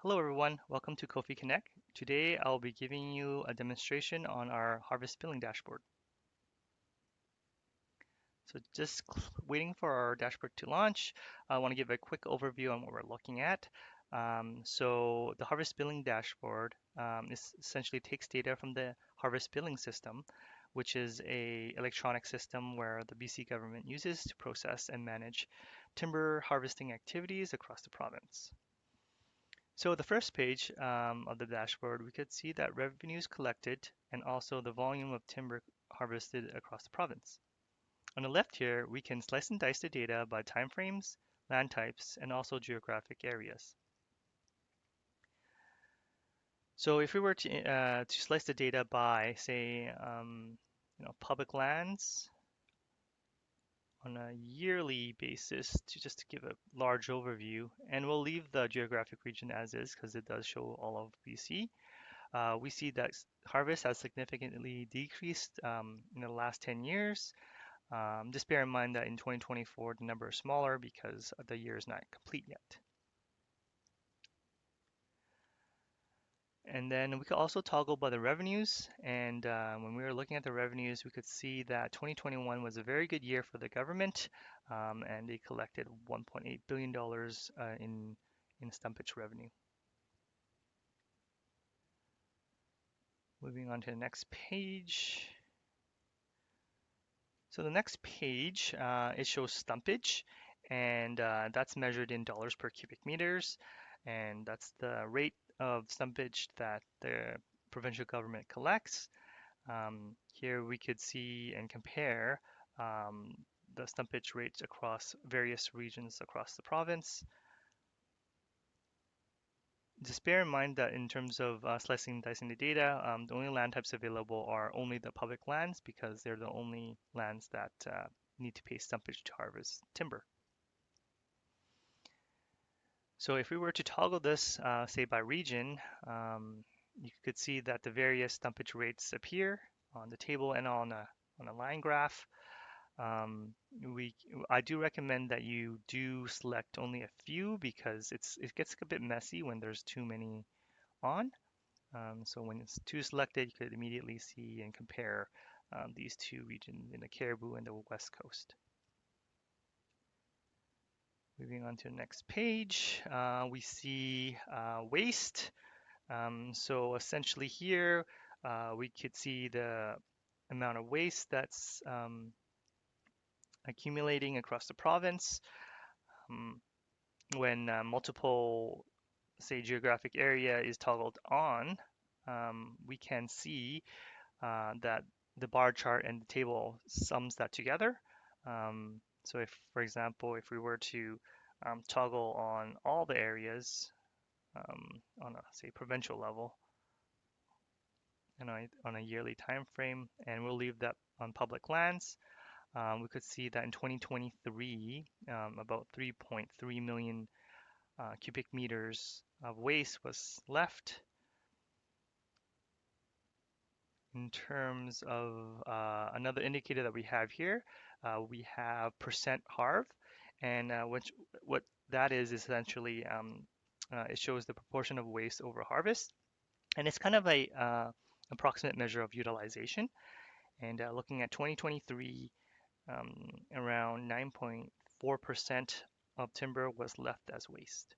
Hello everyone, welcome to Kofi Connect. Today I'll be giving you a demonstration on our harvest billing dashboard. So just waiting for our dashboard to launch. I want to give a quick overview on what we're looking at. So the harvest billing dashboard essentially takes data from the harvest billing system, which is a electronic system where the BC government uses to process and manage timber harvesting activities across the province. So the first page of the dashboard, we could see that revenues collected and also the volume of timber harvested across the province. On the left here, we can slice and dice the data by timeframes, land types, and also geographic areas. So if we were to slice the data by, say, public lands on a yearly basis, just to give a large overview, and we'll leave the geographic region as is because it does show all of BC. We see that harvest has significantly decreased in the last 10 years. Just bear in mind that in 2024, the number is smaller because the year is not complete yet. And then we could also toggle by the revenues. And when we were looking at the revenues, we could see that 2021 was a very good year for the government, and they collected $1.8 billion in stumpage revenue. Moving on to the next page. So the next page, it shows stumpage, and that's measured in dollars per cubic meters, and that's the rate of stumpage that the provincial government collects. Here we could see and compare the stumpage rates across various regions across the province. Just bear in mind that in terms of slicing and dicing the data, the only land types available are only the public lands because they're the only lands that need to pay stumpage to harvest timber. So if we were to toggle this, say by region, you could see that the various stumpage rates appear on the table and on a line graph. I do recommend that you do select only a few because it gets a bit messy when there's too many on. So when it's two selected, you could immediately see and compare these two regions in the Cariboo and the West Coast. Moving on to the next page, we see waste. So essentially here, we could see the amount of waste that's accumulating across the province. When multiple, say, geographic area is toggled on, we can see that the bar chart and the table sums that together. So if, for example, if we were to toggle on all the areas on a, say, provincial level and on a yearly time frame, and we'll leave that on public lands, we could see that in 2023, about 3.3 million cubic meters of waste was left. In terms of another indicator that we have here, we have percent harv, and what that is essentially it shows the proportion of waste over harvest, and it's kind of a approximate measure of utilization. And looking at 2023, around 9.4% of timber was left as waste.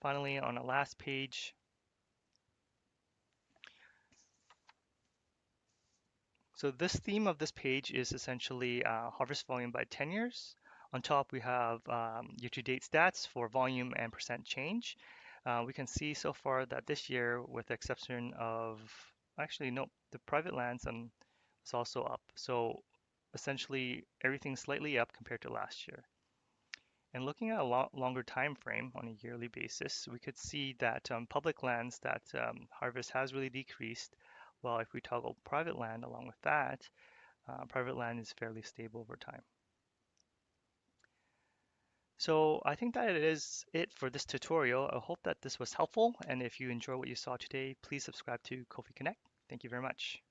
Finally, on the last page, so this theme of this page is essentially harvest volume by tenures. On top, we have year-to-date stats for volume and percent change. We can see so far that this year, with the exception of, actually, no, the private lands is also up. So essentially, everything's slightly up compared to last year. And looking at a longer time frame on a yearly basis, we could see that public lands that harvest has really decreased. Well, if we toggle private land along with that, private land is fairly stable over time. So I think that it is it for this tutorial. I hope that this was helpful. And if you enjoy what you saw today, please subscribe to Kofi Connect. Thank you very much.